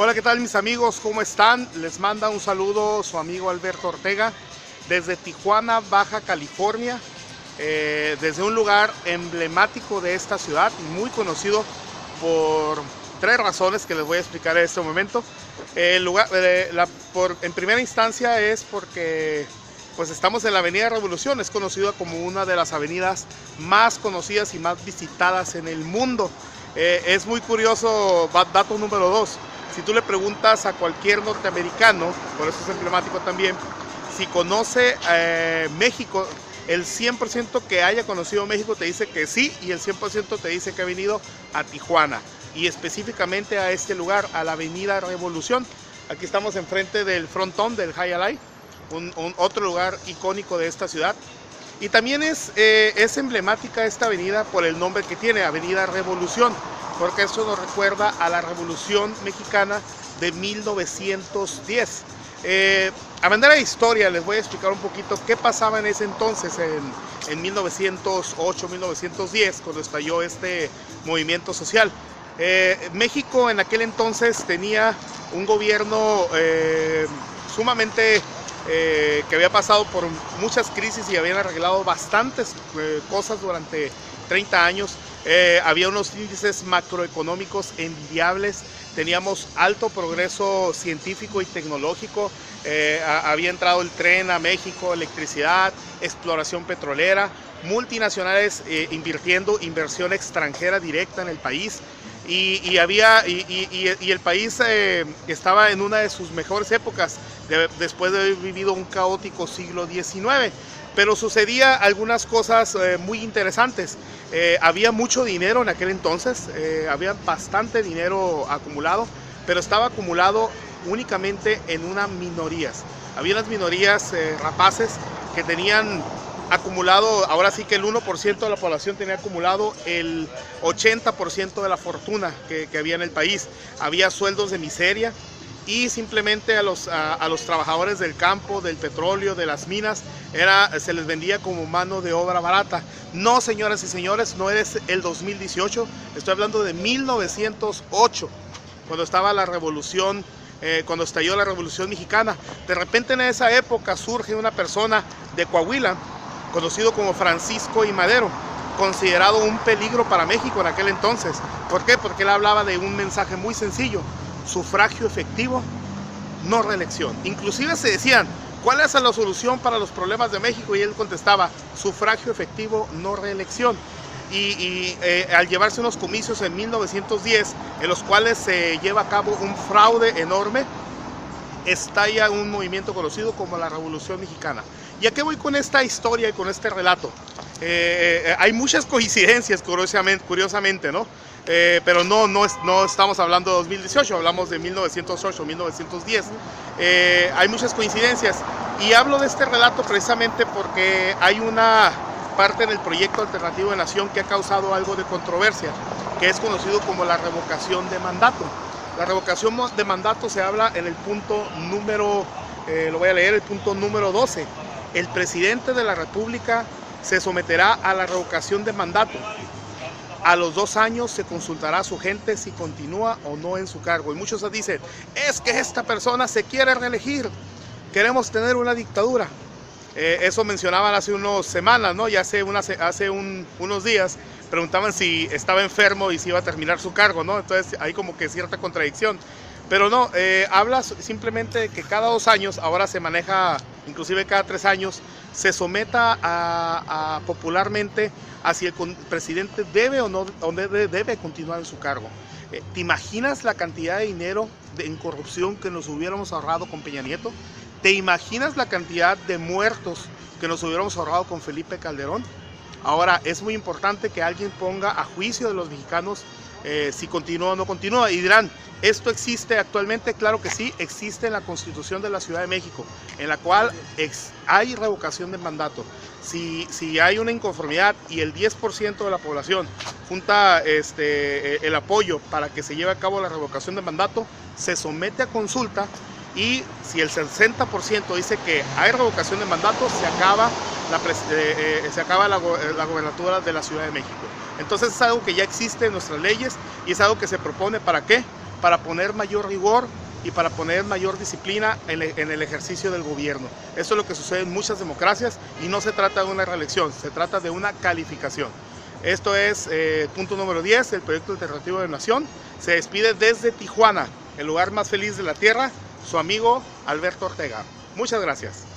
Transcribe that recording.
Hola, ¿qué tal mis amigos? ¿Cómo están? Les manda un saludo su amigo Alberto Ortega desde Tijuana, Baja California, desde un lugar emblemático de esta ciudad, muy conocido por tres razones que les voy a explicar en este momento. El lugar, en primera instancia es porque pues estamos en la Avenida Revolución, es conocida como una de las avenidas más conocidas y más visitadas en el mundo. Es muy curioso, dato número 2. Si tú le preguntas a cualquier norteamericano, por eso es emblemático también, si conoce México, el 100% que haya conocido México te dice que sí, y el 100% te dice que ha venido a Tijuana, y específicamente a este lugar, a la Avenida Revolución. Aquí estamos enfrente del frontón del Hialeah, otro lugar icónico de esta ciudad. Y también es emblemática esta avenida por el nombre que tiene, Avenida Revolución, porque esto nos recuerda a la Revolución Mexicana de 1910. A manera de historia les voy a explicar un poquito qué pasaba en ese entonces, en 1908, 1910, cuando estalló este movimiento social. México en aquel entonces tenía un gobierno sumamente que había pasado por muchas crisis y habían arreglado bastantes cosas durante 30 años. Había unos índices macroeconómicos envidiables, teníamos alto progreso científico y tecnológico, había entrado el tren a México, electricidad, exploración petrolera, multinacionales invirtiendo inversión extranjera directa en el país. Y el país estaba en una de sus mejores épocas después de haber vivido un caótico siglo XIX. Pero sucedía algunas cosas muy interesantes. Había mucho dinero en aquel entonces, había bastante dinero acumulado, pero estaba acumulado únicamente en unas minorías. Había unas minorías rapaces que tenían acumulado, ahora sí que el 1% de la población tenía acumulado el 80% de la fortuna que había en el país. Había sueldos de miseria y simplemente a los trabajadores del campo, del petróleo, de las minas, se les vendía como mano de obra barata. No, señoras y señores, no es el 2018, estoy hablando de 1908, cuando estaba la revolución, cuando estalló la Revolución Mexicana. De repente en esa época surge una persona de Coahuila, conocido como Francisco I. Madero, considerado un peligro para México en aquel entonces. ¿Por qué? Porque él hablaba de un mensaje muy sencillo: sufragio efectivo, no reelección. Inclusive se decían, ¿cuál es la solución para los problemas de México? Y él contestaba, sufragio efectivo, no reelección. Al llevarse unos comicios en 1910, en los cuales se lleva a cabo un fraude enorme, estalla un movimiento conocido como la Revolución Mexicana. ¿Y a qué voy con esta historia y con este relato? Hay muchas coincidencias, curiosamente, ¿no? Pero no estamos hablando de 2018, hablamos de 1908, 1910. Hay muchas coincidencias, y hablo de este relato precisamente porque hay una parte en el proyecto alternativo de nación que ha causado algo de controversia, que es conocido como la revocación de mandato. La revocación de mandato se habla en el punto número, lo voy a leer, el punto número 12. El presidente de la República se someterá a la revocación de mandato. A los 2 años se consultará a su gente si continúa o no en su cargo. Y muchos dicen, es que esta persona se quiere reelegir, queremos tener una dictadura. Eso mencionaban hace unas semanas, ¿no? Y hace unos días preguntaban si estaba enfermo y si iba a terminar su cargo, ¿no? Entonces hay como que cierta contradicción. Pero no, habla simplemente de que cada 2 años, ahora se maneja inclusive cada 3 años, se someta popularmente a si el presidente debe o no debe continuar en su cargo. ¿Te imaginas la cantidad de dinero en corrupción que nos hubiéramos ahorrado con Peña Nieto? ¿Te imaginas la cantidad de muertos que nos hubiéramos ahorrado con Felipe Calderón? Ahora, es muy importante que alguien ponga a juicio de los mexicanos si continúa o no continúa. Y dirán, ¿esto existe actualmente? Claro que sí, existe en la Constitución de la Ciudad de México, en la cual hay revocación de mandato. Si hay una inconformidad y el 10% de la población junta el apoyo para que se lleve a cabo la revocación de mandato, se somete a consulta, y si el 60% dice que hay revocación de mandato, se acaba la gobernatura de la Ciudad de México. Entonces es algo que ya existe en nuestras leyes y es algo que se propone, ¿para qué? para poner mayor rigor y para poner mayor disciplina en el ejercicio del gobierno. Eso es lo que sucede en muchas democracias y no se trata de una reelección, se trata de una calificación. Esto es punto número 10 del Proyecto Alternativo de Nación. Se despide desde Tijuana, el lugar más feliz de la tierra, su amigo Alberto Ortega. Muchas gracias.